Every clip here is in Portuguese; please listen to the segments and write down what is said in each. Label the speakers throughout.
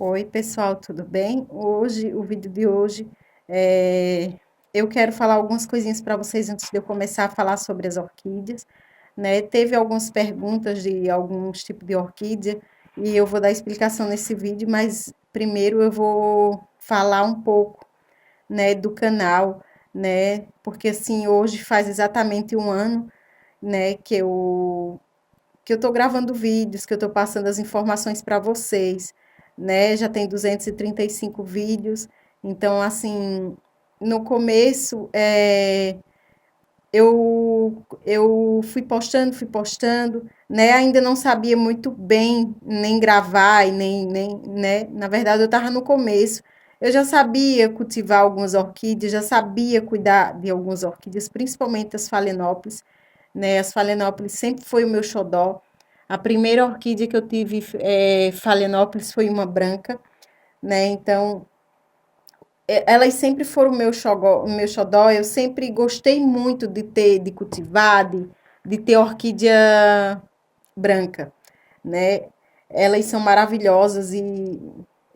Speaker 1: Oi, pessoal, tudo bem? O vídeo de hoje, é, eu quero falar algumas coisinhas para vocês antes de eu começar a falar sobre as orquídeas, né? Teve algumas perguntas de alguns tipos de orquídea e eu vou dar explicação nesse vídeo, mas primeiro eu vou falar um pouco, né, do canal, né? Porque assim, hoje faz exatamente um ano, né, que eu tô gravando vídeos, que eu tô passando as informações para vocês, né? Já tem 235 vídeos. Então, assim, no começo, eu fui postando, né? Ainda não sabia muito bem nem gravar e nem, né? Na verdade, eu estava no começo. Eu já sabia cultivar algumas orquídeas, já sabia cuidar de algumas orquídeas, principalmente as falenópolis, né? As falenópolis sempre foi o meu xodó. A primeira orquídea que eu tive falenópolis foi uma branca, né? Então, elas sempre foram o meu xodó. Eu sempre gostei muito de cultivar, de ter orquídea branca, né? Elas são maravilhosas e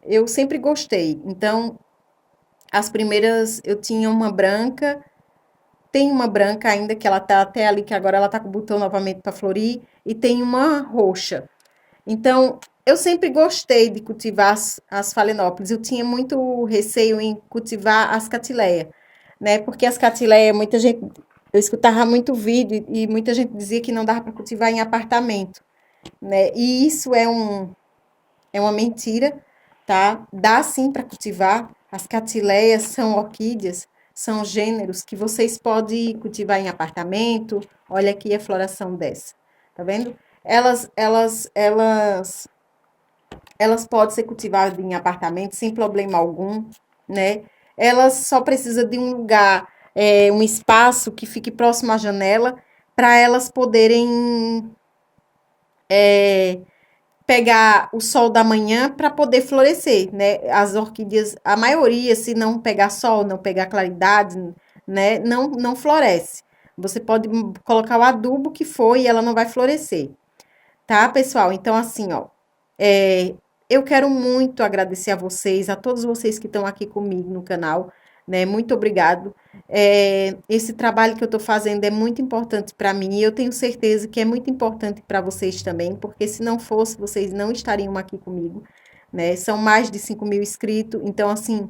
Speaker 1: eu sempre gostei. Então, as primeiras eu tinha uma branca, tem uma branca ainda que ela tá até ali, que agora ela tá com o botão novamente para florir, e tem uma roxa. Então, eu sempre gostei de cultivar as falenópolis. Eu tinha muito receio em cultivar as catileia, né? Porque as catileia, muita gente, eu escutava muito vídeo e muita gente dizia que não dava para cultivar em apartamento, né? E isso é uma mentira, tá? Dá sim para cultivar. As catileias são orquídeas, são gêneros que vocês podem cultivar em apartamento. Olha aqui a floração dessa, tá vendo? Elas podem ser cultivadas em apartamento sem problema algum, né? Elas só precisam de um lugar, um espaço que fique próximo à janela para elas poderem pegar o sol da manhã para poder florescer, né? As orquídeas, a maioria, se não pegar sol, não pegar claridade, né, não floresce. Você pode colocar o adubo que for e ela não vai florescer, tá, pessoal? Então, assim, ó, é, eu quero muito agradecer a vocês, a todos vocês que estão aqui comigo no canal, né? Muito obrigado. Esse trabalho que eu estou fazendo é muito importante para mim e eu tenho certeza que é muito importante para vocês também, porque se não fosse, vocês não estariam aqui comigo, né? São mais de 5.000 inscritos, então, assim,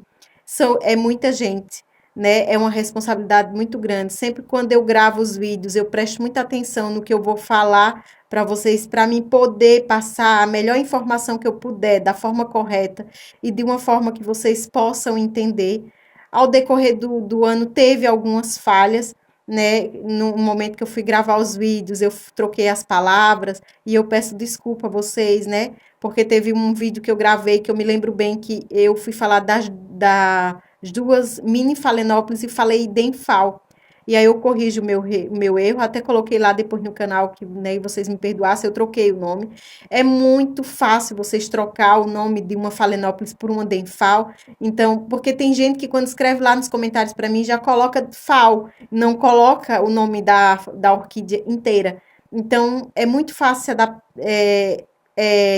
Speaker 1: é muita gente. Né, é uma responsabilidade muito grande. Sempre quando eu gravo os vídeos, eu presto muita atenção no que eu vou falar para vocês, para mim poder passar a melhor informação que eu puder, da forma correta e de uma forma que vocês possam entender. Ao decorrer do ano, teve algumas falhas, né? No momento que eu fui gravar os vídeos, eu troquei as palavras e eu peço desculpa a vocês, né? Porque teve um vídeo que eu gravei que eu me lembro bem que eu fui falar das duas mini falenópolis e falei denfal. E aí eu corrijo o meu erro, até coloquei lá depois no canal que, né, vocês me perdoassem, eu troquei o nome. É muito fácil vocês trocar o nome de uma Phalaenopsis por uma Denfal. Então, porque tem gente que quando escreve lá nos comentários para mim já coloca Fal, não coloca o nome da orquídea inteira. Então, é muito fácil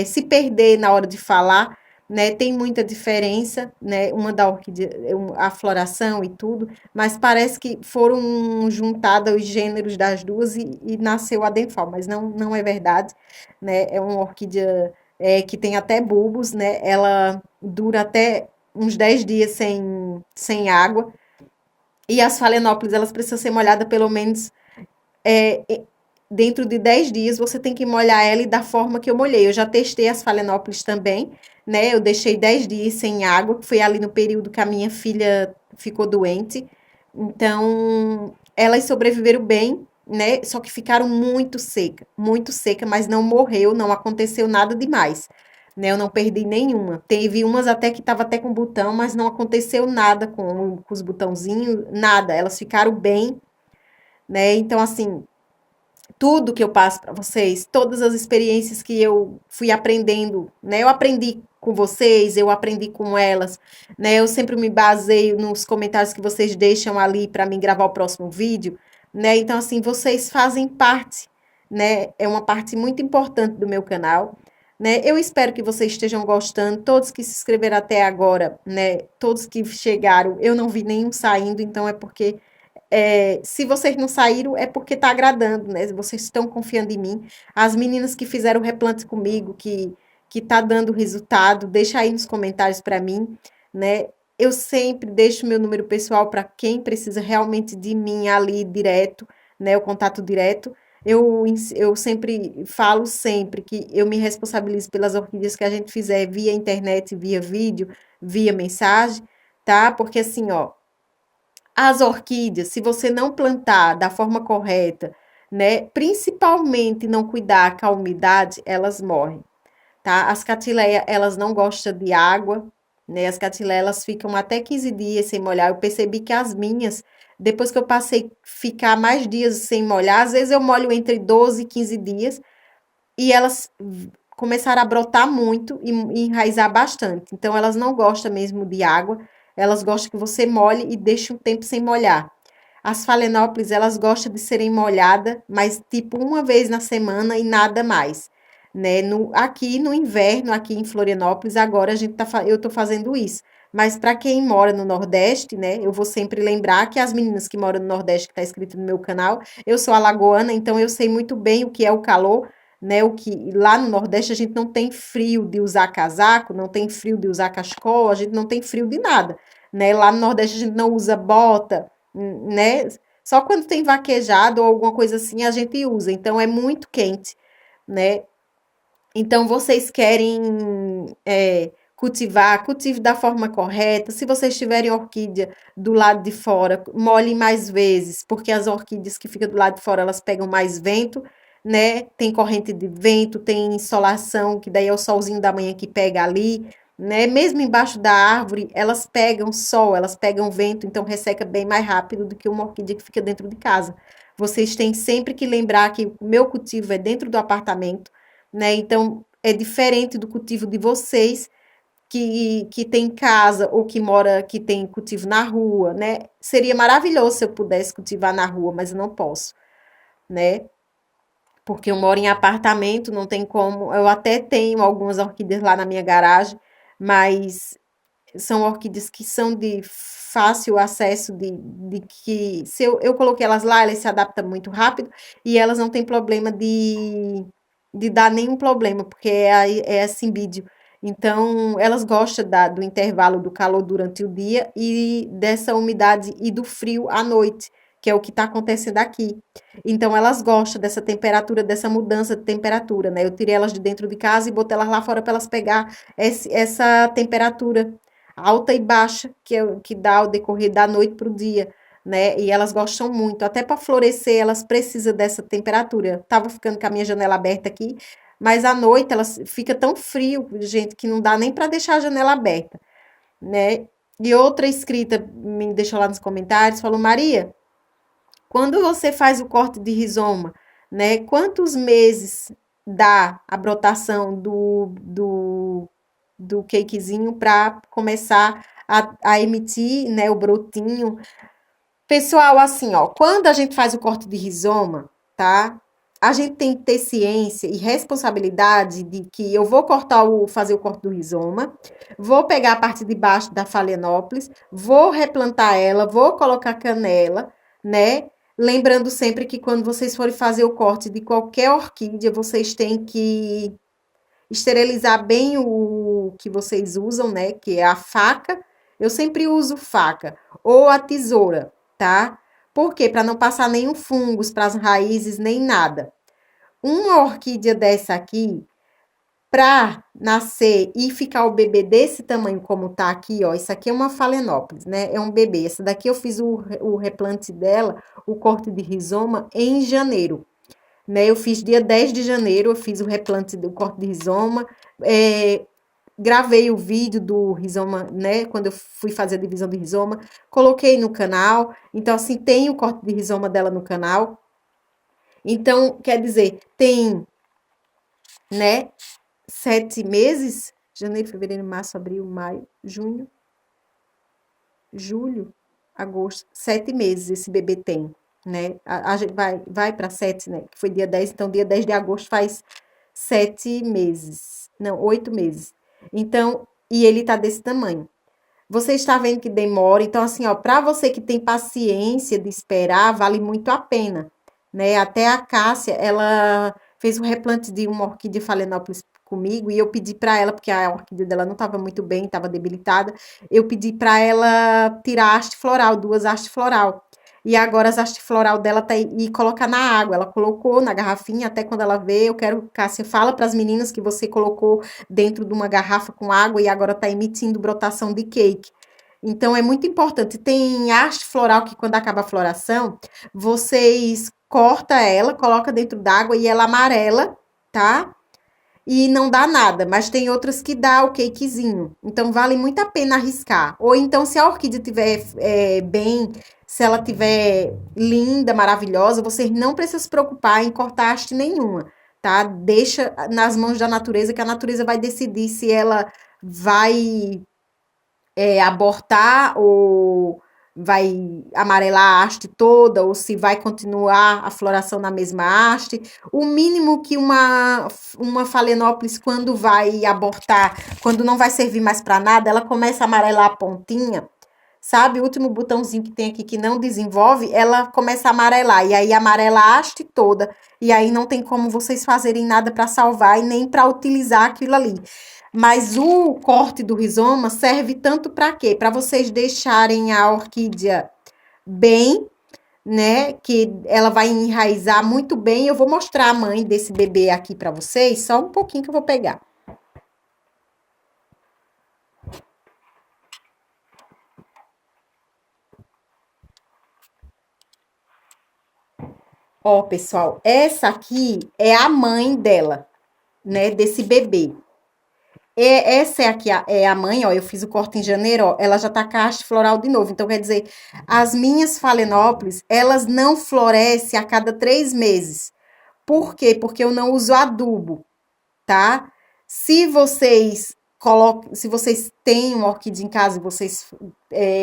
Speaker 1: se perder na hora de falar, né? Tem muita diferença, né? Uma da orquídea, a floração e tudo, mas parece que foram juntados os gêneros das duas e nasceu a Denfal, mas não é verdade, né? É uma orquídea que tem até bulbos, né? Ela dura até uns 10 dias sem água. E as falenópolis, elas precisam ser molhadas pelo menos é, dentro de 10 dias, você tem que molhar ela e da forma que eu molhei. Eu já testei as falenópolis também, né? Eu deixei 10 dias sem água, que foi ali no período que a minha filha ficou doente. Então, elas sobreviveram bem, né? Só que ficaram muito seca, mas não morreu, não aconteceu nada demais. Né, eu não perdi nenhuma. Teve umas até que estava até com botão, mas não aconteceu nada com os botãozinhos, nada. Elas ficaram bem, né? Então, assim, tudo que eu passo para vocês, todas as experiências que eu fui aprendendo, né? Eu aprendi com vocês, eu aprendi com elas, né? Eu sempre me baseio nos comentários que vocês deixam ali para mim gravar o próximo vídeo, né? Então, assim, vocês fazem parte, né? É uma parte muito importante do meu canal, né? Eu espero que vocês estejam gostando, todos que se inscreveram até agora, né? Todos que chegaram, eu não vi nenhum saindo, então é porque se vocês não saíram, é porque tá agradando, né? Vocês estão confiando em mim. As meninas que fizeram o replante comigo, que tá dando resultado, deixa aí nos comentários para mim, né? Eu sempre deixo meu número pessoal para quem precisa realmente de mim ali direto, né? O contato direto. Eu sempre falo sempre que eu me responsabilizo pelas orquídeas que a gente fizer via internet, via vídeo, via mensagem, tá? Porque assim, ó, as orquídeas, se você não plantar da forma correta, né, principalmente não cuidar com a umidade, elas morrem, tá? As catileias, elas não gostam de água, né? As catileias, elas ficam até 15 dias sem molhar. Eu percebi que as minhas, depois que eu passei a ficar mais dias sem molhar, às vezes eu molho entre 12 e 15 dias, e elas começaram a brotar muito e enraizar bastante. Então, elas não gostam mesmo de água, elas gostam que você molhe e deixe um tempo sem molhar. As Phalaenopsis, elas gostam de serem molhadas, mas tipo uma vez na semana e nada mais, né? Aqui no inverno, aqui em Florianópolis, agora eu tô fazendo isso. Mas para quem mora no Nordeste, né? Eu vou sempre lembrar que as meninas que moram no Nordeste, que tá escrito no meu canal, eu sou alagoana, então eu sei muito bem o que é o calor, né? O que lá no Nordeste a gente não tem frio de usar casaco, não tem frio de usar cachecol, a gente não tem frio de nada, né? Lá no Nordeste a gente não usa bota, né? Só quando tem vaquejado ou alguma coisa assim a gente usa. Então é muito quente, né? Então vocês querem cultivar, cultive da forma correta. Se vocês tiverem orquídea do lado de fora, molhem mais vezes, porque as orquídeas que ficam do lado de fora elas pegam mais vento, né? Tem corrente de vento, tem insolação, que daí é o solzinho da manhã que pega ali, né? Mesmo embaixo da árvore, elas pegam sol, elas pegam vento, então resseca bem mais rápido do que uma orquídea que fica dentro de casa. Vocês têm sempre que lembrar que o meu cultivo é dentro do apartamento, né? Então é diferente do cultivo de vocês que tem casa ou que mora, que tem cultivo na rua, né? Seria maravilhoso se eu pudesse cultivar na rua, mas eu não posso, né? Porque eu moro em apartamento, não tem como. Eu até tenho algumas orquídeas lá na minha garagem, mas são orquídeas que são de fácil acesso, de que se eu coloquei elas lá, elas se adaptam muito rápido e elas não têm problema de dar nenhum problema, porque é assim vídeo. Então, elas gostam do intervalo do calor durante o dia e dessa umidade e do frio à noite, que é o que está acontecendo aqui. Então, elas gostam dessa temperatura, dessa mudança de temperatura, né? Eu tirei elas de dentro de casa e botei elas lá fora para elas pegar essa temperatura alta e baixa que dá ao decorrer da noite para o dia, né? E elas gostam muito. Até para florescer, elas precisam dessa temperatura. Tava ficando com a minha janela aberta aqui, mas à noite elas fica tão frio, gente, que não dá nem para deixar a janela aberta, né? E outra inscrita me deixou lá nos comentários, falou: Maria, quando você faz o corte de rizoma, né? Quantos meses dá a brotação do cakezinho para começar a emitir, né, o brotinho? Pessoal, assim, ó, quando a gente faz o corte de rizoma, tá? A gente tem que ter ciência e responsabilidade de que eu vou fazer o corte do rizoma, vou pegar a parte de baixo da Phalaenopsis, vou replantar ela, vou colocar canela, né? Lembrando sempre que quando vocês forem fazer o corte de qualquer orquídea, vocês têm que esterilizar bem o que vocês usam, né? Que é a faca. Eu sempre uso faca ou a tesoura, tá? Por quê? Para não passar nenhum fungos para as raízes, nem nada. Uma orquídea dessa aqui, para nascer e ficar o bebê desse tamanho como tá aqui, ó, isso aqui é uma Phalaenopsis, né? É um bebê. Essa daqui eu fiz o replante dela, o corte de rizoma, em janeiro, né? Eu fiz dia 10 de janeiro, eu fiz o replante do corte de rizoma, gravei o vídeo do rizoma, né? Quando eu fui fazer a divisão de rizoma, coloquei no canal. Então, assim, tem o corte de rizoma dela no canal. Então, quer dizer, tem, né? 7 meses, janeiro, fevereiro, março, abril, maio, junho, julho, agosto, 7 meses esse bebê tem, né? A gente vai para 7, né? Que foi dia 10, então dia 10 de agosto faz 7 meses. Não, 8 meses. Então, e ele tá desse tamanho. Você está vendo que demora, então assim, ó, para você que tem paciência de esperar, vale muito a pena, né? Até a Cássia, ela fez um replante de uma orquídea Phalaenopsis comigo e eu pedi para ela, porque a orquídea dela não estava muito bem, estava debilitada, eu pedi para ela tirar a haste floral, duas hastes floral. E agora as hastes floral dela tá aí, e colocar na água. Ela colocou na garrafinha, até quando ela vê, eu quero, Cássia, fala para as meninas que você colocou dentro de uma garrafa com água e agora está emitindo brotação de cake. Então é muito importante. Tem haste floral que quando acaba a floração, vocês corta ela, coloca dentro d'água e ela amarela, tá? E não dá nada, mas tem outras que dá o cakezinho. Então vale muito a pena arriscar. Ou então, se a orquídea tiver bem, se ela tiver linda, maravilhosa, você não precisa se preocupar em cortar haste nenhuma, tá? Deixa nas mãos da natureza, que a natureza vai decidir se ela vai abortar ou vai amarelar a haste toda ou se vai continuar a floração na mesma haste. O mínimo que uma Phalaenopsis, quando vai abortar, quando não vai servir mais para nada, ela começa a amarelar a pontinha. Sabe, o último botãozinho que tem aqui que não desenvolve, ela começa a amarelar e aí amarela a haste toda e aí não tem como vocês fazerem nada para salvar e nem para utilizar aquilo ali. Mas o corte do rizoma serve tanto para quê? Para vocês deixarem a orquídea bem, né? Que ela vai enraizar muito bem. Eu vou mostrar a mãe desse bebê aqui para vocês, só um pouquinho que eu vou pegar. Ó, pessoal, essa aqui é a mãe dela, né? Desse bebê. Essa é aqui é a mãe, ó. Eu fiz o corte em janeiro, ó. Ela já tá com a haste floral de novo. Então, quer dizer, as minhas Phalaenopsis, elas não florescem a cada 3 meses. Por quê? Porque eu não uso adubo, tá? Se vocês colocam, se vocês têm uma orquídea em casa e vocês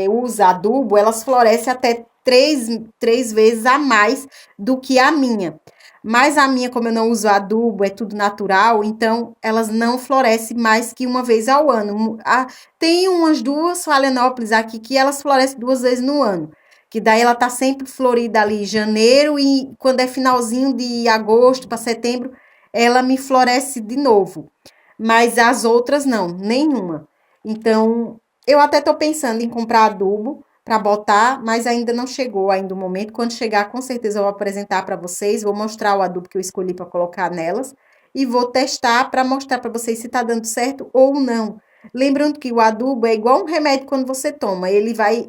Speaker 1: usam adubo, elas florescem até três vezes a mais do que a minha. Mas a minha, como eu não uso adubo, é tudo natural, então elas não florescem mais que uma vez ao ano. Tem umas duas Phalaenopsis aqui que elas florescem 2 vezes no ano. Que daí ela tá sempre florida ali em janeiro e quando é finalzinho de agosto para setembro, ela me floresce de novo. Mas as outras não, nenhuma. Então, eu até tô pensando em comprar adubo para botar, mas ainda não chegou ainda o momento. Quando chegar, com certeza eu vou apresentar para vocês, vou mostrar o adubo que eu escolhi para colocar nelas e vou testar para mostrar para vocês se tá dando certo ou não. Lembrando que o adubo é igual um remédio quando você toma, ele vai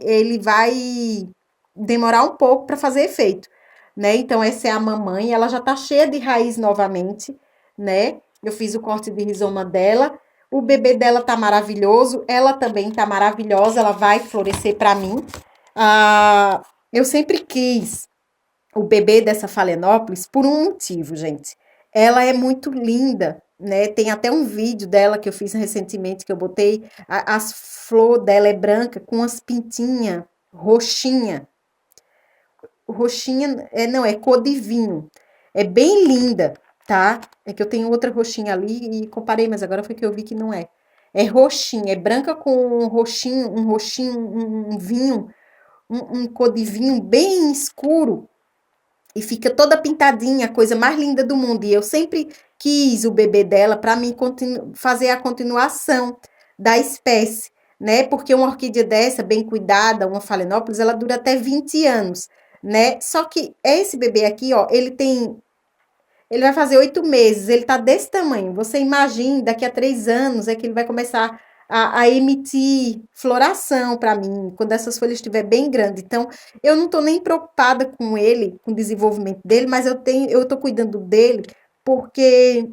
Speaker 1: demorar um pouco para fazer efeito, né? Então essa é a mamãe, ela já tá cheia de raiz novamente, né? Eu fiz o corte de rizoma dela. O bebê dela tá maravilhoso, ela também tá maravilhosa, ela vai florescer para mim. Eu sempre quis o bebê dessa Phalaenopsis por um motivo, gente. Ela é muito linda, né? Tem até um vídeo dela que eu fiz recentemente que eu botei. As flor dela é branca com as pintinhas roxinha. Roxinha, não, é cor de vinho. É bem linda, tá? É que eu tenho outra roxinha ali e comparei, mas agora foi que eu vi que não é. É roxinha, é branca com um roxinho, um vinho, um cor de vinho bem escuro e fica toda pintadinha, a coisa mais linda do mundo. E eu sempre quis o bebê dela para mim fazer a continuação da espécie, né? Porque uma orquídea dessa, bem cuidada, uma Phalaenopsis, ela dura até 20 anos, né? Só que esse bebê aqui, ó, ele vai fazer 8 meses, ele tá desse tamanho. Você imagina, daqui a 3 anos é que ele vai começar a emitir floração para mim, quando essas folhas estiver bem grandes. Então, eu não tô nem preocupada com ele, com o desenvolvimento dele, mas eu tô cuidando dele porque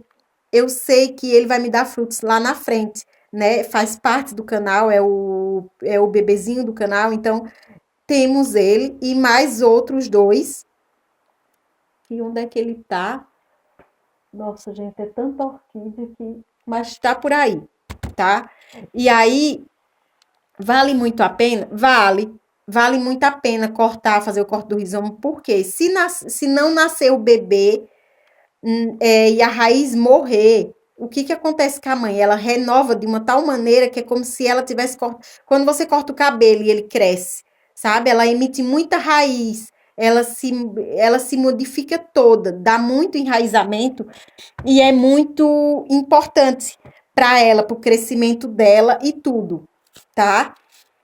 Speaker 1: eu sei que ele vai me dar frutos lá na frente, né? Faz parte do canal, é o bebezinho do canal, então temos ele e mais outros dois. E onde é que ele tá? Nossa, gente, é tanta orquídea que. Mas tá por aí, tá? E aí, vale muito a pena? Vale. Vale muito a pena cortar, fazer o corte do rizoma, porque se não nascer o bebê, e a raiz morrer, o que que acontece com a mãe? Ela renova de uma tal maneira que é como se ela tivesse quando você corta o cabelo e ele cresce, sabe? Ela emite muita raiz, ela se, ela se modifica toda, dá muito enraizamento e é muito importante para ela, para o crescimento dela e tudo, tá?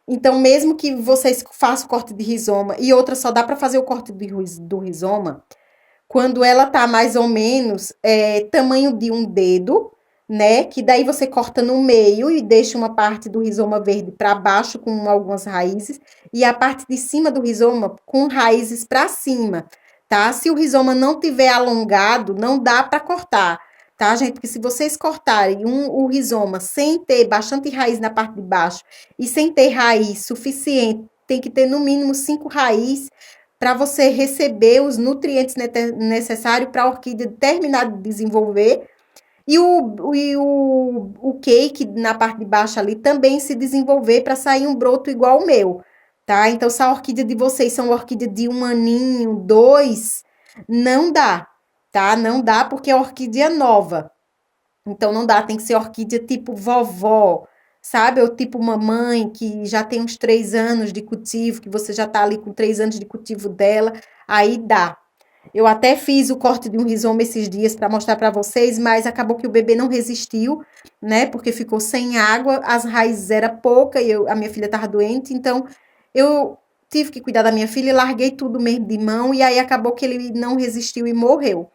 Speaker 1: Então, mesmo que vocês façam o corte de rizoma e outra só dá para fazer o corte do rizoma quando ela tá mais ou menos tamanho de um dedo, né? Que daí você corta no meio e deixa uma parte do rizoma verde para baixo com algumas raízes e a parte de cima do rizoma com raízes para cima, tá? Se o rizoma não tiver alongado, não dá para cortar, tá, gente? Porque se vocês cortarem o rizoma sem ter bastante raiz na parte de baixo e sem ter raiz suficiente, tem que ter no mínimo 5 raízes para você receber os nutrientes necessários para a orquídea terminar de desenvolver. E o cake na parte de baixo ali também se desenvolver para sair um broto igual o meu, tá? Então, se a orquídea de vocês são orquídea de 1 aninho, 2, não dá, tá? Não dá porque é orquídea nova. Então não dá, tem que ser orquídea tipo vovó, sabe? Ou tipo mamãe, que já tem uns 3 anos de cultivo, que você já tá ali com 3 anos de cultivo dela, aí dá. Eu até fiz o corte de um rizoma esses dias para mostrar para vocês, mas acabou que o bebê não resistiu, né? Porque ficou sem água, as raízes era pouca e a minha filha estava doente, então eu tive que cuidar da minha filha e larguei tudo mesmo de mão e aí acabou que ele não resistiu e morreu,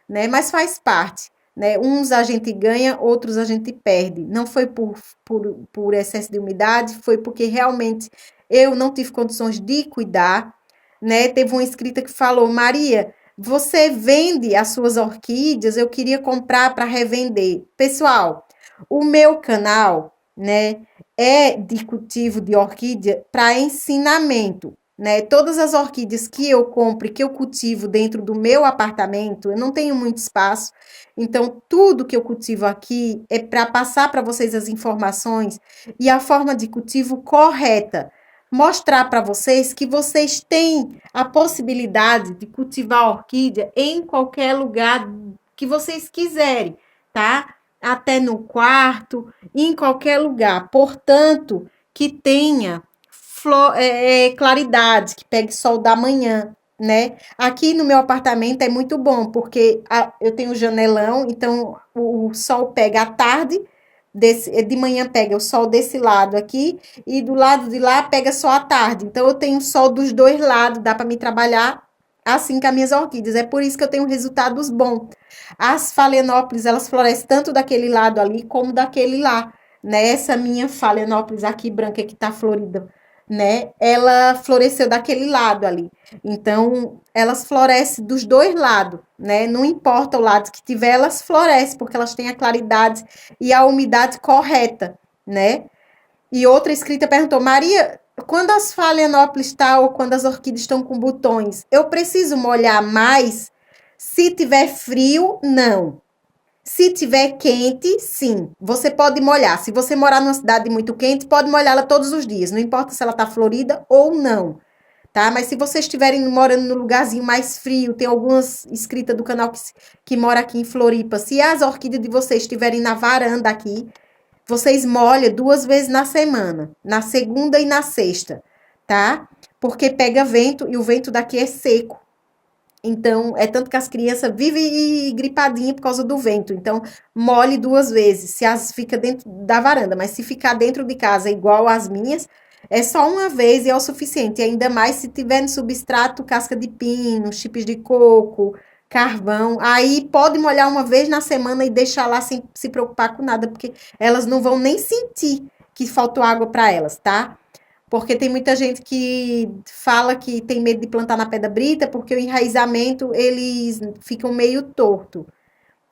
Speaker 1: né? Mas faz parte, né? Uns a gente ganha, outros a gente perde. Não foi por excesso de umidade, foi porque realmente eu não tive condições de cuidar, né? Teve uma inscrita que falou: Maria, você vende as suas orquídeas? Eu queria comprar para revender. Pessoal, o meu canal, né, é de cultivo de orquídea para ensinamento, né? Todas as orquídeas que eu compro e que eu cultivo dentro do meu apartamento, eu não tenho muito espaço, então tudo que eu cultivo aqui é para passar para vocês as informações e a forma de cultivo correta. Mostrar para vocês que vocês têm a possibilidade de cultivar orquídea em qualquer lugar que vocês quiserem, tá? Até no quarto, em qualquer lugar. Portanto, que tenha claridade, que pegue sol da manhã, né? Aqui no meu apartamento é muito bom, porque eu tenho janelão, então o sol pega à tarde, de manhã pega o sol desse lado aqui, e do lado de lá pega só à tarde. Então eu tenho sol dos dois lados, dá para me trabalhar assim com as minhas orquídeas. É por isso que eu tenho resultados bons. As phalaenopsis, elas florescem tanto daquele lado ali como daquele lá, né? Essa minha phalaenopsis aqui branca que tá florida, né? Ela floresceu daquele lado ali. Então, elas florescem dos dois lados, né? Não importa o lado que tiver, elas florescem, porque elas têm a claridade e a umidade correta, né? E outra escrita perguntou: Maria, quando as phalaenopsis estão ou quando as orquídeas estão com botões, eu preciso molhar mais? Se tiver frio, não. Se tiver quente, sim, você pode molhar. Se você morar numa cidade muito quente, pode molhá-la todos os dias, não importa se ela está florida ou não, tá? Mas se vocês estiverem morando num lugarzinho mais frio, tem algumas inscritas do canal que mora aqui em Floripa, se as orquídeas de vocês estiverem na varanda aqui, vocês molham 2 vezes na semana, na segunda e na sexta, tá? Porque pega vento e o vento daqui é seco. Então, é tanto que as crianças vivem gripadinha por causa do vento. Então, molhe 2 vezes, se as fica dentro da varanda. Mas se ficar dentro de casa igual as minhas, é só uma vez e é o suficiente. E ainda mais se tiver no substrato casca de pino, chips de coco, carvão. Aí pode molhar uma vez na semana e deixar lá sem se preocupar com nada, porque elas não vão nem sentir que faltou água para elas, tá? Porque tem muita gente que fala que tem medo de plantar na pedra brita porque o enraizamento eles ficam meio torto.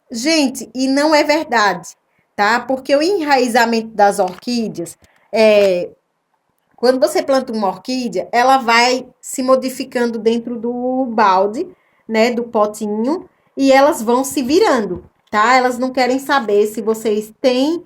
Speaker 1: Gente, e não é verdade, tá? Porque o enraizamento das orquídeas é quando você planta uma orquídea, ela vai se modificando dentro do balde, né, do potinho, e elas vão se virando, tá? Elas não querem saber se vocês têm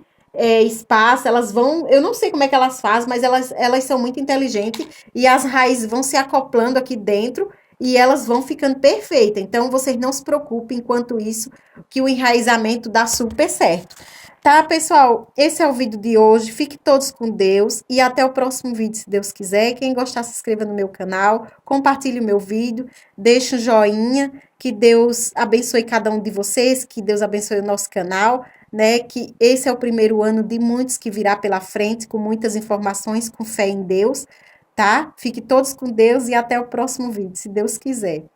Speaker 1: espaço, elas vão. Eu não sei como é que elas fazem, mas elas são muito inteligentes e as raízes vão se acoplando aqui dentro e elas vão ficando perfeitas. Então, vocês não se preocupem enquanto isso, que o enraizamento dá super certo. Tá, pessoal? Esse é o vídeo de hoje. Fiquem todos com Deus e até o próximo vídeo, se Deus quiser. Quem gostar, se inscreva no meu canal, compartilhe o meu vídeo, deixe um joinha, que Deus abençoe cada um de vocês, que Deus abençoe o nosso canal, né? Que esse é o primeiro ano de muitos que virá pela frente, com muitas informações, com fé em Deus, tá? Fiquem todos com Deus e até o próximo vídeo, se Deus quiser.